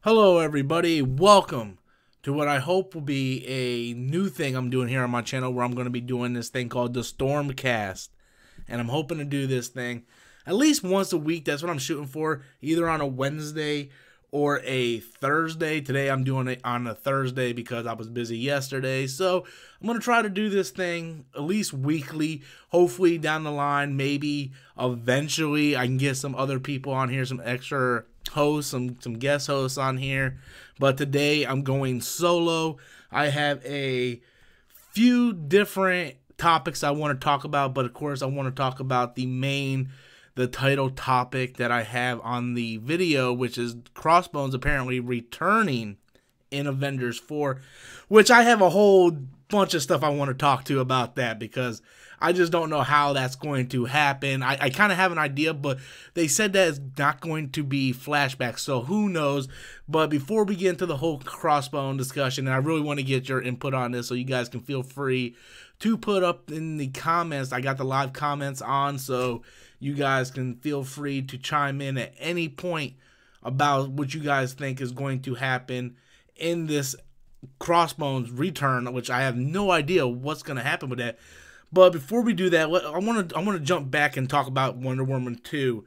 Hello everybody, welcome to what I hope will be a new thing I'm doing here on my channel, where I'm going to be doing this thing called the STORMCAST. And I'm hoping to do this thing at least once a week. That's what I'm shooting for, either on a Wednesday or a Thursday. Today I'm doing it on a Thursday because I was busy yesterday. So I'm going to try to do this thing at least weekly. Hopefully down the line, maybe eventually I can get some other people on here, some extra hosts, some guest hosts on here. But today I'm going solo. I have a few different topics I want to talk about, but of course I want to talk about the title topic that I have on the video, which is Crossbones apparently returning in Avengers 4, which I have a whole bunch of stuff I want to talk to about that, because I just don't know how that's going to happen. I kind of have an idea, but they said that it's not going to be flashbacks, so who knows. But before we get into the whole Crossbone discussion, and I really want to get your input on this, so you guys can feel free to put up in the comments. I got the live comments on, so you guys can feel free to chime in at any point about what you guys think is going to happen in this Crossbones return, which I have no idea what's going to happen with that. But before we do that, I want to jump back and talk about Wonder Woman 2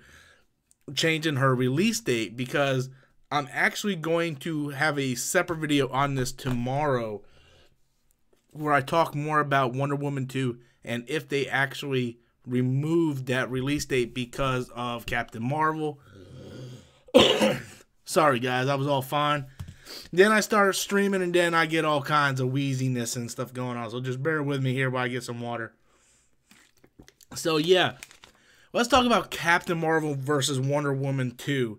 changing her release date, because I'm actually going to have a separate video on this tomorrow where I talk more about Wonder Woman 2 and if they actually removed that release date because of Captain Marvel. Sorry guys, I was all fine. Then I started streaming, and then I get all kinds of wheeziness and stuff going on. So just bear with me here while I get some water. So yeah, let's talk about Captain Marvel versus Wonder Woman 2.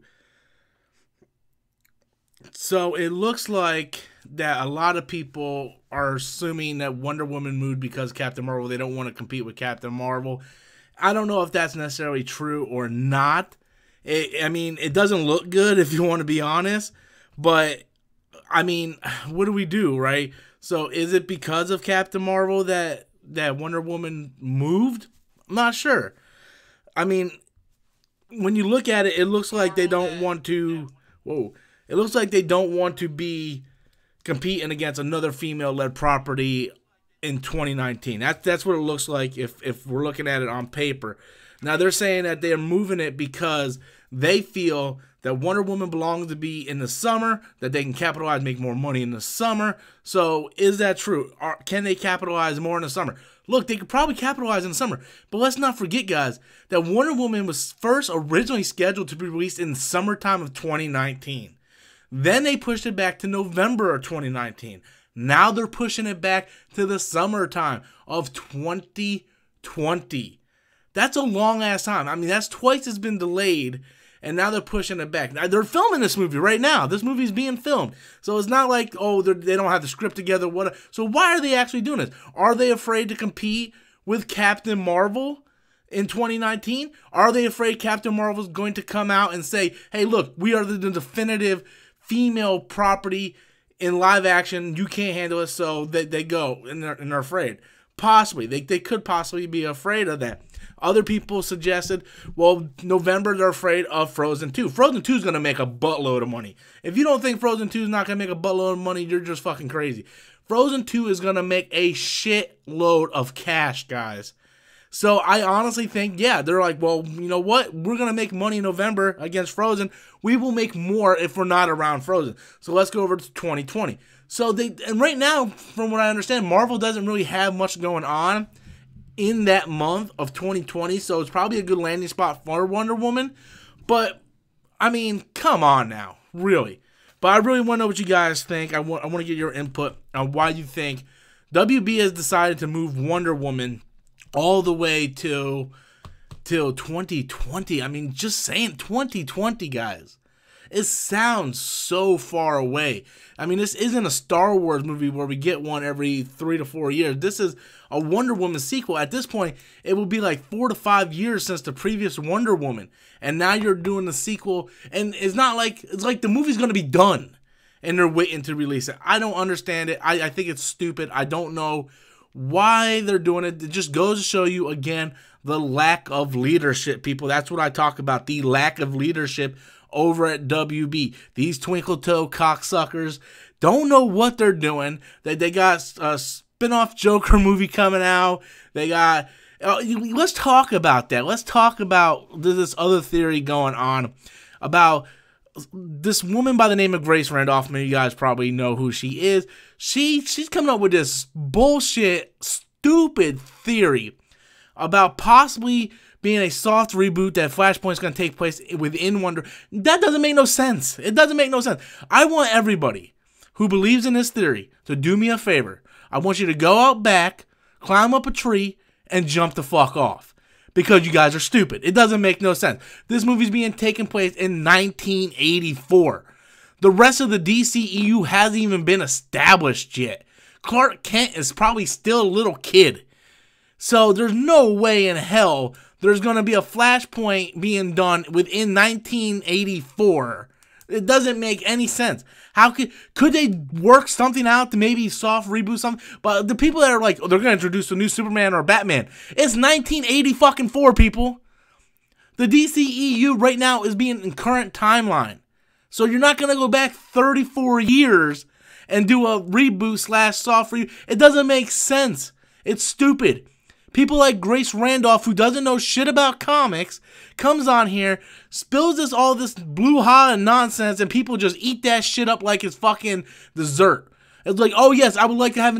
So it looks like that a lot of people are assuming that Wonder Woman moved because Captain Marvel, they don't want to compete with Captain Marvel. I don't know if that's necessarily true or not. I mean, it doesn't look good, if you want to be honest. But I mean, what do we do, right? So is it because of Captain Marvel that Wonder Woman moved? I'm not sure. I mean, when you look at it, it looks like they don't want to. Whoa! It looks like they don't want to be competing against another female-led property in 2019. That's what it looks like if we're looking at it on paper. Now they're saying that they're moving it because they feel that Wonder Woman belongs to be in the summer, that they can capitalize, make more money in the summer. So is that true? Can they capitalize more in the summer? Look, they could probably capitalize in the summer, but let's not forget, guys, that Wonder Woman was first originally scheduled to be released in the summertime of 2019. Then they pushed it back to November of 2019. Now they're pushing it back to the summertime of 2020. That's a long-ass time. I mean, that's twice it's been delayed, and now they're pushing it back. Now, they're filming this movie right now. This movie's being filmed. So it's not like, oh, they don't have the script together. So why are they actually doing this? Are they afraid to compete with Captain Marvel in 2019? Are they afraid Captain Marvel's going to come out and say, hey, look, we are the definitive female property in live action. You can't handle it, so they go, and they're afraid. Possibly. They could possibly be afraid of that. Other people suggested, well, November, they're afraid of Frozen 2. Frozen 2 is going to make a buttload of money. If you don't think Frozen 2 is not going to make a buttload of money, you're just fucking crazy. Frozen 2 is going to make a shitload of cash, guys. So I honestly think, yeah, they're like, well, you know what? We're going to make money in November against Frozen. We will make more if we're not around Frozen. So let's go over to 2020. So and right now, from what I understand, Marvel doesn't really have much going on in that month of 2020, so it's probably a good landing spot for Wonder Woman. But I mean, come on now, really. But I really want to know what you guys think. I want to get your input on why you think WB has decided to move Wonder Woman all the way till 2020. I mean, just saying 2020, guys. It sounds so far away. I mean, this isn't a Star Wars movie where we get one every 3 to 4 years. This is a Wonder Woman sequel. At this point, it will be like 4 to 5 years since the previous Wonder Woman. And now you're doing the sequel, and it's like the movie's going to be done, and they're waiting to release it. I don't understand it. I think it's stupid. I don't know why they're doing it. It just goes to show you, again, the lack of leadership, people. That's what I talk about, the lack of leadership over at WB. These twinkle toe cocksuckers don't know what they're doing. They got a spin-off Joker movie coming out. They got... let's talk about that. Let's talk about this other theory going on about this woman by the name of Grace Randolph. You guys probably know who she is. She's coming up with this bullshit, stupid theory about possibly being a soft reboot that Flashpoint's going to take place within Wonder. That doesn't make no sense. It doesn't make no sense. I want everybody who believes in this theory to do me a favor. I want you to go out back, climb up a tree, and jump the fuck off. Because you guys are stupid. It doesn't make no sense. This movie's being taken place in 1984. The rest of the DCEU hasn't even been established yet. Clark Kent is probably still a little kid. So there's no way in hell there's going to be a Flashpoint being done within 1984. It doesn't make any sense. How could they work something out to maybe soft reboot something? But the people that are like, oh, they're going to introduce a new Superman or Batman. It's 1984, people. The DCEU right now is being in current timeline. So you're not going to go back 34 years and do a reboot / soft reboot. It doesn't make sense. It's stupid. People like Grace Randolph, who doesn't know shit about comics, comes on here, spills all this blue hot and nonsense, and people just eat that shit up like it's fucking dessert. It's like, oh yes, I would like to have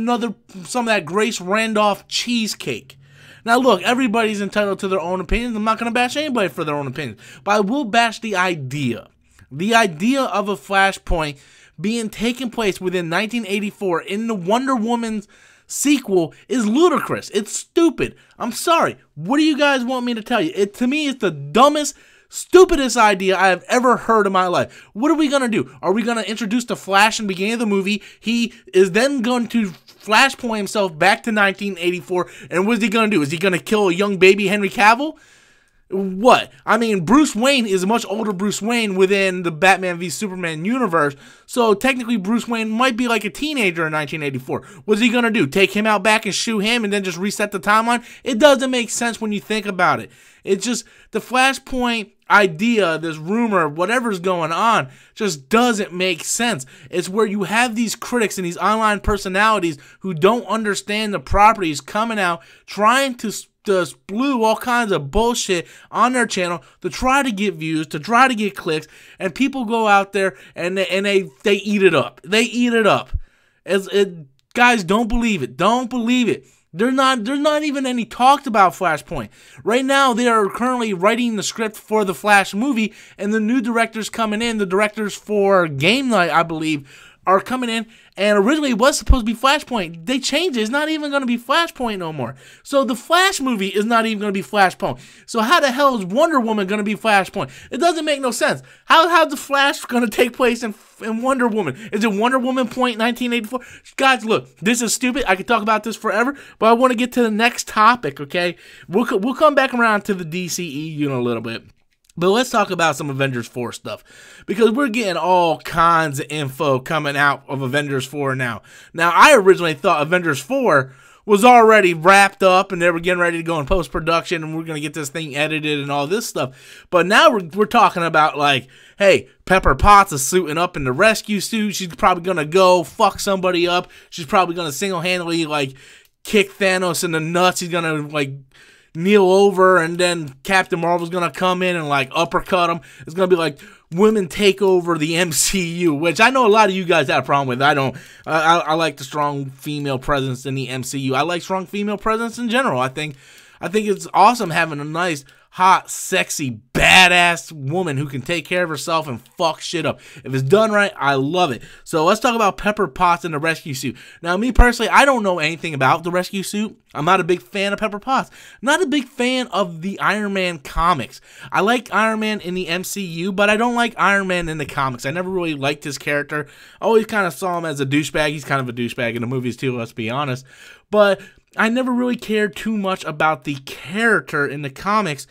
some of that Grace Randolph cheesecake. Now look, everybody's entitled to their own opinions. I'm not going to bash anybody for their own opinions, but I will bash the idea. The idea of a Flashpoint being taken place within 1984 in the Wonder Woman's sequel is ludicrous. It's stupid. I'm sorry. What do you guys want me to tell you? To me, it's the dumbest, stupidest idea I have ever heard in my life. What are we going to do? Are we going to introduce the Flash in the beginning of the movie? He is then going to Flashpoint himself back to 1984. And what is he going to do? Is he going to kill a young baby Henry Cavill? What? I mean, Bruce Wayne is a much older Bruce Wayne within the Batman v Superman universe, so technically Bruce Wayne might be like a teenager in 1984. What's he gonna do? Take him out back and shoot him and then just reset the timeline? It doesn't make sense when you think about it. It's just the Flashpoint idea, this rumor, whatever's going on, just doesn't make sense. It's where you have these critics and these online personalities who don't understand the properties coming out, trying to spew all kinds of bullshit on their channel to try to get views, to try to get clicks, and people go out there and they eat it up. They eat it up. Guys, don't believe it. Don't believe it. There's not even any talked about Flashpoint. Right now, they are currently writing the script for the Flash movie, and the new directors coming in, the directors for Game Night, I believe, are coming in, and originally it was supposed to be Flashpoint. They changed it. It's not even going to be Flashpoint no more. So the Flash movie is not even going to be Flashpoint. So how the hell is Wonder Woman going to be Flashpoint? It doesn't make no sense. How's the Flash going to take place in Wonder Woman? Is it Wonder Woman point 1984? Guys, look, this is stupid. I could talk about this forever, but I want to get to the next topic, okay? We'll come back around to the DCEU in a little bit. But let's talk about some Avengers 4 stuff, because we're getting all kinds of info coming out of Avengers 4 now. Now, I originally thought Avengers 4 was already wrapped up and they were getting ready to go in post-production and we're going to get this thing edited and all this stuff. But now we're talking about, like, hey, Pepper Potts is suiting up in the rescue suit. She's probably going to go fuck somebody up. She's probably going to single-handedly, like, kick Thanos in the nuts. He's going to, like, kneel over, and then Captain Marvel's gonna come in and like uppercut him. It's gonna be like women take over the MCU, which I know a lot of you guys have a problem with. I don't. I like the strong female presence in the MCU. I like strong female presence in general. I think it's awesome having a nice, hot, sexy, badass woman who can take care of herself and fuck shit up. If it's done right, I love it. So let's talk about Pepper Potts and the rescue suit. Now, me personally, I don't know anything about the rescue suit. I'm not a big fan of Pepper Potts. Not a big fan of the Iron Man comics. I like Iron Man in the MCU, but I don't like Iron Man in the comics. I never really liked his character. I always kind of saw him as a douchebag. He's kind of a douchebag in the movies too, let's be honest. But I never really cared too much about the character in the comics.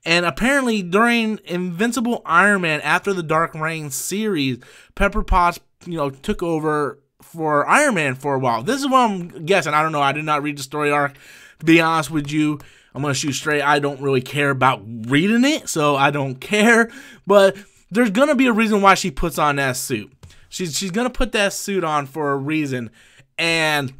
And apparently during Invincible Iron Man, after the Dark Reign series, Pepper Potts, took over for Iron Man for a while. This is what I'm guessing. I don't know. I did not read the story arc. To be honest with you, I'm going to shoot straight. I don't really care about reading it, so I don't care. But there's gonna be a reason why she puts on that suit. She's gonna put that suit on for a reason, and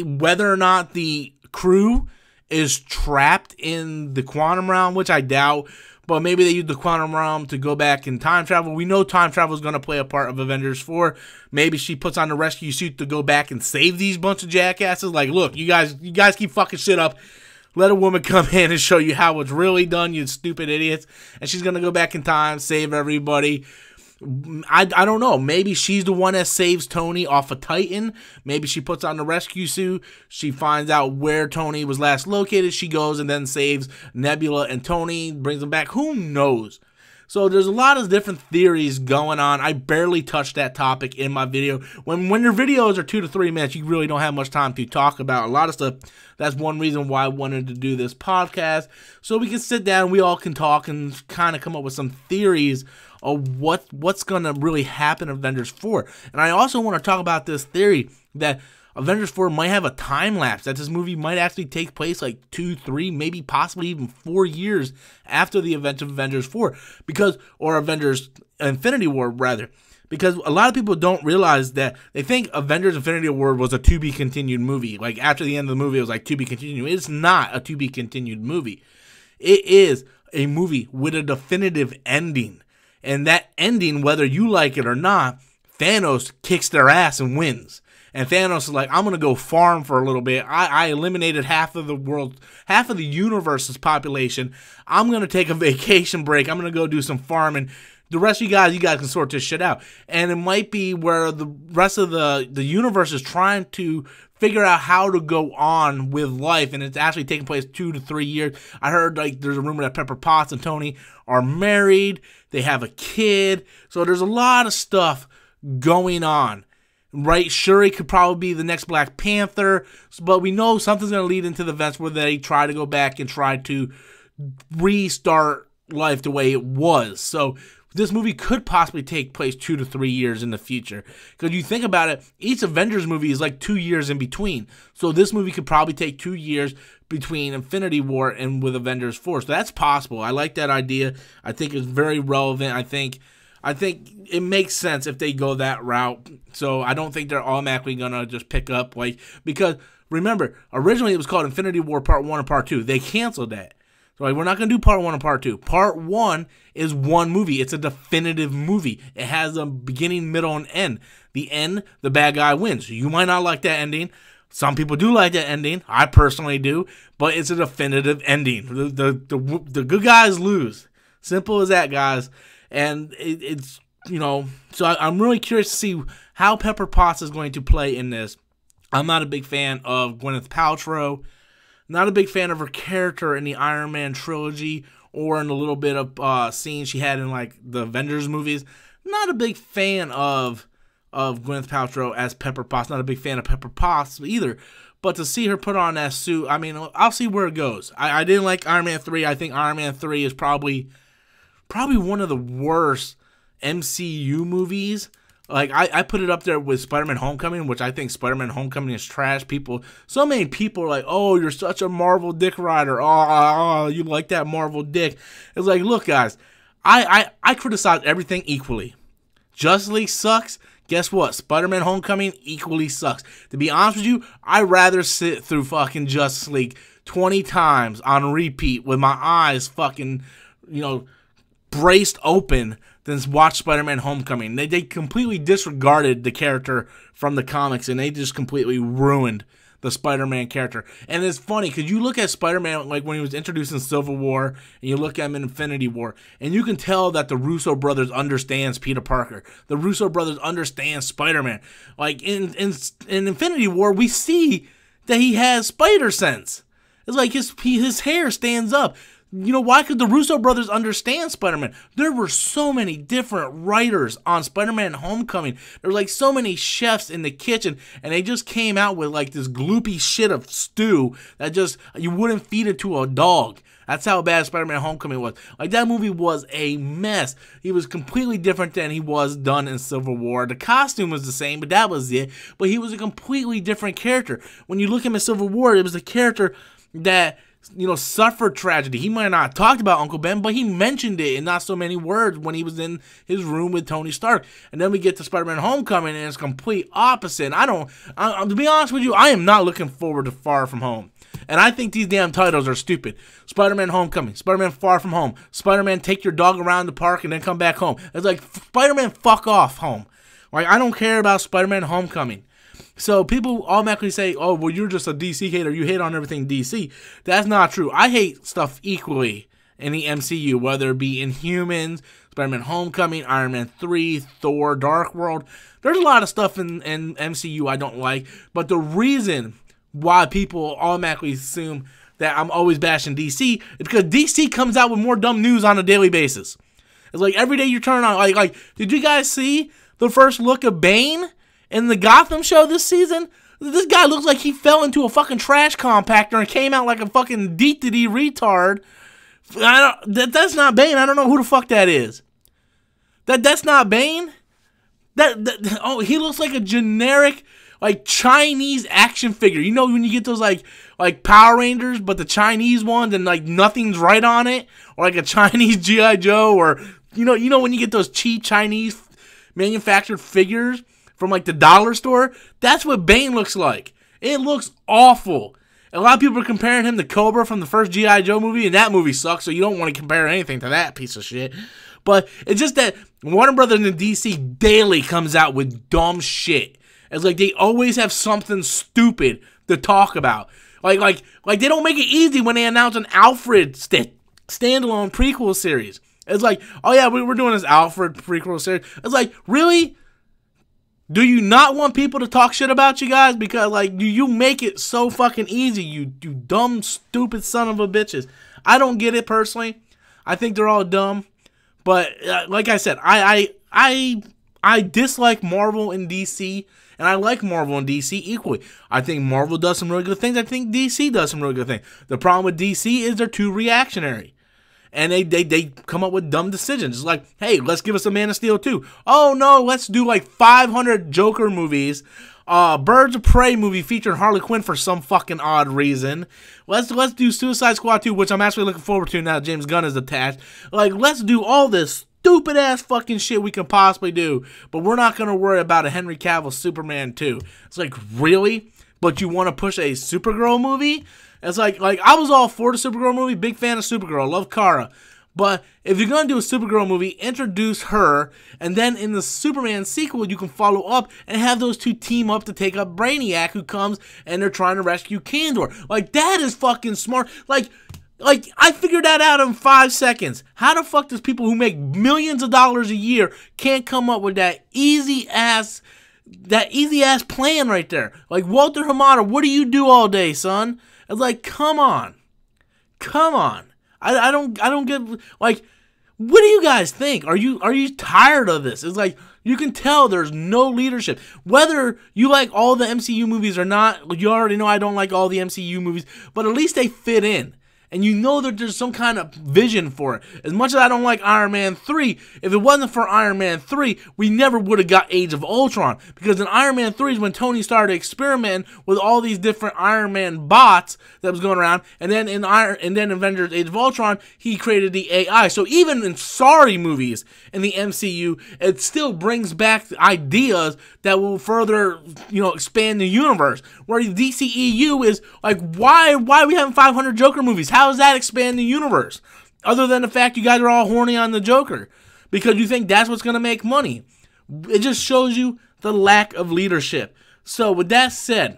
whether or not the crew is trapped in the quantum realm, which I doubt, but maybe they use the quantum realm to go back in time travel. We know time travel is going to play a part of Avengers 4. Maybe she puts on the rescue suit to go back and save these bunch of jackasses. Like, look, you guys keep fucking shit up. Let a woman come in and show you how it's really done, you stupid idiots. And she's going to go back in time, save everybody. I don't know. Maybe she's the one that saves Tony off of Titan. Maybe she puts on the rescue suit. She finds out where Tony was last located. She goes and then saves Nebula and Tony, brings them back. Who knows? So there's a lot of different theories going on. I barely touched that topic in my video. When your videos are 2 to 3 minutes, you really don't have much time to talk about a lot of stuff. That's one reason why I wanted to do this podcast. So we can sit down, we all can talk and kind of come up with some theories of what's going to really happen in Avengers 4. And I also want to talk about this theory that Avengers 4 might have a time lapse, that this movie might actually take place like 2, 3, maybe possibly even 4 years after the events of Avengers 4, or Avengers Infinity War rather. Because a lot of people don't realize that they think Avengers Infinity War was a to-be-continued movie. Like, after the end of the movie, it was like to-be-continued. It's not a to-be-continued movie. It is a movie with a definitive ending. And that ending, whether you like it or not, Thanos kicks their ass and wins. And Thanos is like, I'm going to go farm for a little bit. I eliminated half of the world, half of the universe's population. I'm going to take a vacation break. I'm going to go do some farming. The rest of you guys can sort this shit out. And it might be where the rest of the universe is trying to figure out how to go on with life, and it's actually taking place 2 to 3 years. I heard like there's a rumor that Pepper Potts and Tony are married. They have a kid. So there's a lot of stuff going on. Right? Shuri could probably be the next Black Panther, but we know something's going to lead into the events where they try to go back and try to restart life the way it was. So this movie could possibly take place 2 to 3 years in the future. Because you think about it, each Avengers movie is like 2 years in between. So this movie could probably take 2 years between Infinity War and with Avengers 4. So that's possible. I like that idea. I think it's very relevant. I think it makes sense if they go that route. So I don't think they're automatically going to just pick up, like, because remember, originally it was called Infinity War Part 1 and Part 2. They canceled that. So like, we're not going to do Part 1 and Part 2. Part 1 is one movie. It's a definitive movie. It has a beginning, middle, and end. The end, the bad guy wins. You might not like that ending. Some people do like that ending. I personally do. But it's a definitive ending. The good guys lose. Simple as that, guys. And it's, you know, so I'm really curious to see how Pepper Potts is going to play in this. I'm not a big fan of Gwyneth Paltrow. Not a big fan of her character in the Iron Man trilogy or in the little bit of scenes she had in like the Avengers movies. Not a big fan of Gwyneth Paltrow as Pepper Potts. Not a big fan of Pepper Potts either. But to see her put on that suit, I mean, I'll see where it goes. I didn't like Iron Man 3. I think Iron Man 3 is probably one of the worst MCU movies. Like, I put it up there with Spider-Man Homecoming, which I think Spider-Man Homecoming is trash. So many people are like, oh, you're such a Marvel dick rider. Oh, you like that Marvel dick. It's like, look, guys, I criticize everything equally. Justice League sucks. Guess what? Spider-Man Homecoming equally sucks. To be honest with you, I'd rather sit through fucking Justice League 20 times on repeat with my eyes fucking, you know, braced open than watch Spider-Man Homecoming. They completely disregarded the character from the comics, and they just completely ruined the Spider-Man character. And it's funny, because you look at Spider-Man, like when he was introduced in Civil War, and you look at him in Infinity War, and you can tell that the Russo brothers understands Peter Parker. The Russo brothers understand Spider-Man. Like, in Infinity War, we see that he has spider sense. It's like his hair stands up. You know why? Because the Russo brothers understand Spider-Man. There were so many different writers on Spider-Man Homecoming. There were like so many chefs in the kitchen, and they just came out with like this gloopy shit of stew that just, you wouldn't feed it to a dog. That's how bad Spider-Man Homecoming was. Like, that movie was a mess. He was completely different than he was done in Civil War. The costume was the same, but that was it. But he was a completely different character. When you look at him in Civil War, it was a character that suffered tragedy. He might not have talked about Uncle Ben, but he mentioned it in not so many words when he was in his room with Tony Stark. And then we get to Spider-Man Homecoming, and it's complete opposite. To be honest with you, I am not looking forward to Far From Home. And I think these damn titles are stupid. Spider-Man Homecoming, Spider-Man Far From Home, Spider-Man Take Your Dog Around the Park and then come back home. It's like, Spider-Man fuck off home. Like, I don't care about Spider-Man Homecoming. So people automatically say, oh, well, you're just a DC hater. You hate on everything DC. That's not true. I hate stuff equally in the MCU, whether it be Inhumans, Spider-Man Homecoming, Iron Man 3, Thor, Dark World. There's a lot of stuff in MCU I don't like. But the reason why people automatically assume that I'm always bashing DC is because DC comes out with more dumb news on a daily basis. It's like every day you turn on, like, did you guys see the first look of Bane in the Gotham show this season? This guy looks like he fell into a fucking trash compactor and came out like a fucking deep-to-D retard. That's not Bane. I don't know who the fuck that is. That's not Bane? Oh, he looks like a generic, like, Chinese action figure. You know when you get those, like Power Rangers, but the Chinese ones and, like, nothing's right on it? Or, like, a Chinese G.I. Joe, or, you know when you get those cheap Chinese manufactured figures from, like, the dollar store? That's what Bane looks like. It looks awful. A lot of people are comparing him to Cobra from the first G.I. Joe movie, and that movie sucks, so you don't want to compare anything to that piece of shit. But it's just that Warner Brothers and DC daily comes out with dumb shit. It's like they always have something stupid to talk about. Like they don't make it easy when they announce an Alfred standalone prequel series. It's like, oh yeah, we're doing this Alfred prequel series. It's like, really? Do you not want people to talk shit about you guys? Because, like, you make it so fucking easy, you dumb, stupid son of a bitches. I don't get it personally. I think they're all dumb. But, like I said, I dislike Marvel and DC, and I like Marvel and DC equally. I think Marvel does some really good things. I think DC does some really good things. The problem with DC is they're too reactionary. And they come up with dumb decisions. It's like, hey, let's give us a Man of Steel 2. Oh, no, let's do like 500 Joker movies. Birds of Prey movie featuring Harley Quinn for some fucking odd reason. Let's do Suicide Squad 2, which I'm actually looking forward to now that James Gunn is attached. Like, let's do all this stupid-ass fucking shit we can possibly do. But we're not going to worry about a Henry Cavill Superman 2. It's like, really? But you want to push a Supergirl movie? It's like I was all for the Supergirl movie, big fan of Supergirl, love Kara. But if you're going to do a Supergirl movie, introduce her, and then in the Superman sequel, you can follow up and have those two team up to take up Brainiac, who comes and they're trying to rescue Kandor. Like, that is fucking smart. Like I figured that out in 5 seconds. How the fuck does people who make millions of dollars a year can't come up with that easy ass plan right there? Like, Walter Hamada, what do you do all day, son? It's like, come on. I don't get, like, what do you guys think? Are you tired of this? It's like, you can tell there's no leadership. Whether you like all the MCU movies or not, you already know I don't like all the MCU movies, but at least they fit in. And you know that there's some kind of vision for it. As much as I don't like Iron Man 3, if it wasn't for Iron Man 3, we never would have got Age of Ultron. Because in Iron Man 3 is when Tony started experimenting with all these different Iron Man bots that was going around. And then in Avengers Age of Ultron, he created the AI. So even in sorry movies in the MCU, it still brings back ideas that will further, expand the universe. Where the DCEU is like, why are we having 500 Joker movies? How does that expand the universe? Other than the fact you guys are all horny on the Joker. Because you think that's what's going to make money. It just shows you the lack of leadership. So with that said,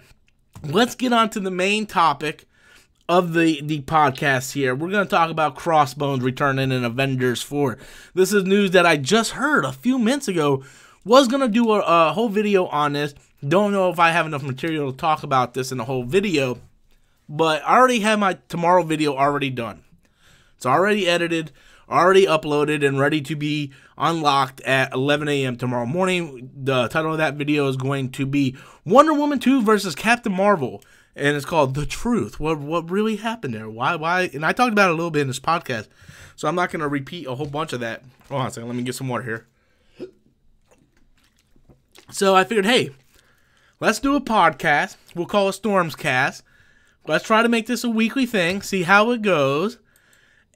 let's get on to the main topic of the podcast here. We're going to talk about Crossbones returning in Avengers 4. This is news that I just heard a few minutes ago. Was going to do a whole video on this. Don't know if I have enough material to talk about this in a whole video. But I already have my tomorrow video already done. It's already edited, already uploaded, and ready to be unlocked at 11 a.m. tomorrow morning. The title of that video is going to be Wonder Woman 2 versus Captain Marvel. And it's called The Truth. What really happened there? Why? And I talked about it a little bit in this podcast. So I'm not going to repeat a whole bunch of that. Hold on a second. Let me get some water here. So I figured, hey, let's do a podcast. We'll call it STORMCAST. let's try to make this a weekly thing, see how it goes.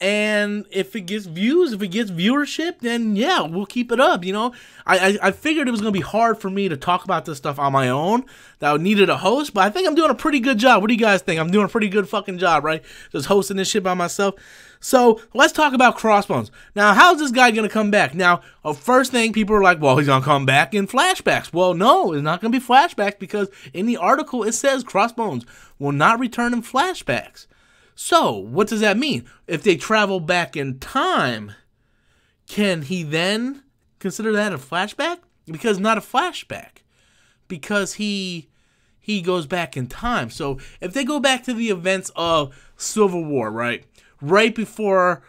And if it gets views, if it gets viewership, then yeah, we'll keep it up, you know. I figured it was going to be hard for me to talk about this stuff on my own, that I needed a host, but I think I'm doing a pretty good job. What do you guys think? I'm doing a pretty good fucking job, right? Just hosting this shit by myself. So let's talk about Crossbones. Now, how's this guy going to come back? Now, first thing, people are like, well, he's going to come back in flashbacks. Well, no, it's not going to be flashbacks because in the article it says Crossbones will not return in flashbacks. So, what does that mean? If they travel back in time, can he then consider that a flashback? Because not a flashback. Because he goes back in time. So, if they go back to the events of Civil War, right? Right before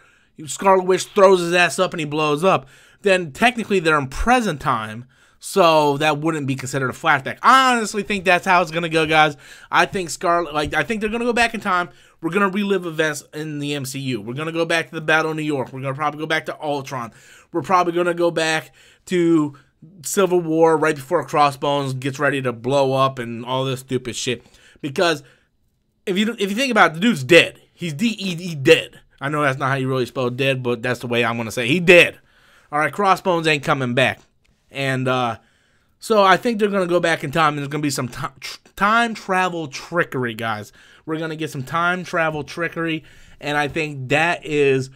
Scarlet Witch throws his ass up and he blows up, then technically they're in present time. So that wouldn't be considered a flashback. I honestly think that's how it's gonna go, guys. I think I think they're gonna go back in time. We're gonna relive events in the MCU. We're gonna go back to the Battle of New York. We're gonna probably go back to Ultron. We're probably gonna go back to Civil War right before Crossbones gets ready to blow up and all this stupid shit. Because if you think about it, the dude's dead. He's dead. I know that's not how you really spell dead, but that's the way I'm gonna say. He dead. All right, Crossbones ain't coming back. And so I think they're going to go back in time, and there's going to be some time travel trickery, guys. We're going to get some time travel trickery, and I think that is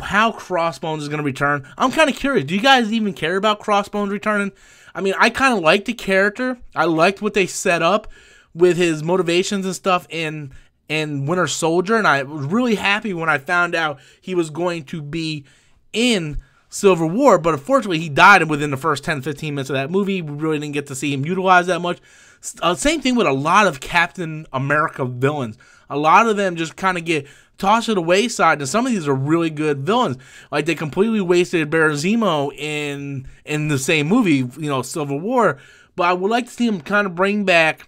how Crossbones is going to return. I'm kind of curious. Do you guys even care about Crossbones returning? I mean, I kind of liked the character. I liked what they set up with his motivations and stuff in Winter Soldier, and I was really happy when I found out he was going to be in Civil War, but unfortunately he died within the first 10-15 minutes of that movie. We really didn't get to see him utilized that much. Same thing with a lot of Captain America villains. A lot of them just kind of get tossed to the wayside, and some of these are really good villains. Like they completely wasted Baron Zemo in the same movie, you know, Civil War. But I would like to see him kind of bring back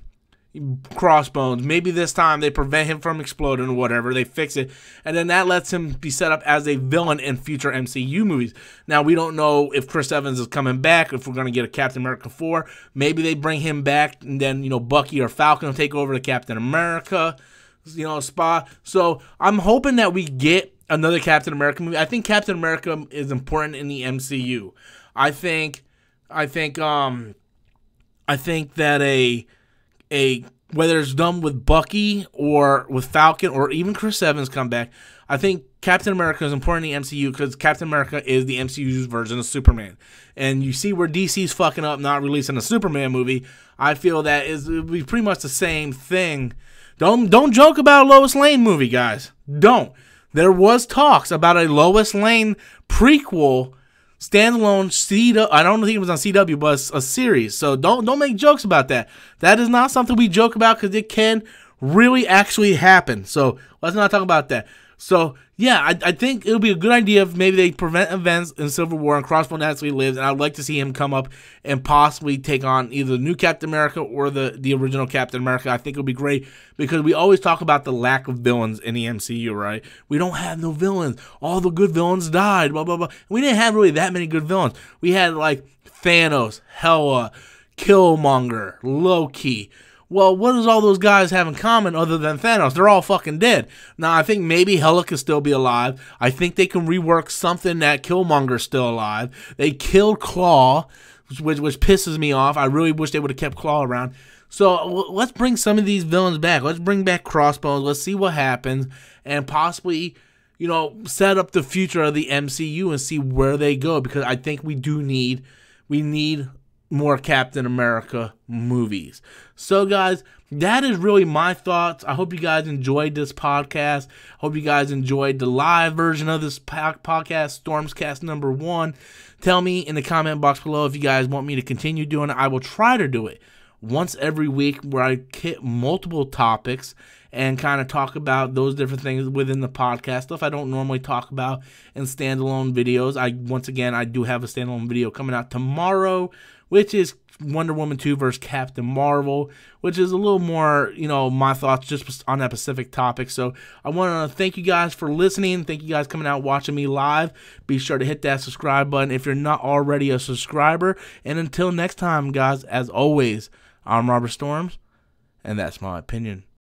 Crossbones. Maybe this time they prevent him from exploding or whatever. They fix it. And then that lets him be set up as a villain in future MCU movies. Now, we don't know if Chris Evans is coming back, if we're going to get a Captain America 4. Maybe they bring him back and then, you know, Bucky or Falcon will take over the Captain America, you know, spot. So I'm hoping that we get another Captain America movie. I think Captain America is important in the MCU. I think that whether it's done with Bucky or with Falcon or even Chris Evans come back, I think Captain America is important in the MCU because Captain America is the MCU's version of Superman. And you see where DC's fucking up not releasing a Superman movie. I feel that it would be pretty much the same thing. Don't joke about a Lois Lane movie, guys. Don't. There was talks about a Lois Lane prequel standalone CW. I don't think it was on CW, but it's a series. So don't make jokes about that. That is not something we joke about because it can really actually happen. So let's not talk about that. So yeah, I think it'll be a good idea if maybe they prevent events in Civil War and Crossbones actually lives, and I'd like to see him come up and possibly take on either the new Captain America or the original Captain America. I think it'll be great because we always talk about the lack of villains in the MCU, right? We don't have no villains. All the good villains died, blah, blah, blah. We didn't have really that many good villains. We had like Thanos, Hela, Killmonger, Loki. Well, what does all those guys have in common other than Thanos? They're all fucking dead. Now, I think maybe Hela could still be alive. I think they can rework something that Killmonger's still alive. They killed Claw, which pisses me off. I really wish they would have kept Claw around. So let's bring some of these villains back. Let's bring back Crossbones. Let's see what happens. And possibly, you know, set up the future of the MCU and see where they go. Because I think we need more Captain America movies. So guys, that is really my thoughts. I hope you guys enjoyed this podcast. Hope you guys enjoyed the live version of this podcast, STORMCAST number 1. Tell me in the comment box below if you guys want me to continue doing it. I will try to do it once every week where I hit multiple topics and kind of talk about those different things within the podcast, stuff I don't normally talk about in standalone videos. Once again, I do have a standalone video coming out tomorrow, which is Wonder Woman 2 versus Captain Marvel, which is a little more, you know, my thoughts just on that specific topic. So I want to thank you guys for listening. Thank you guys coming out watching me live. Be sure to hit that subscribe button if you're not already a subscriber. And until next time, guys, as always, I'm Robert Storms, and that's my opinion.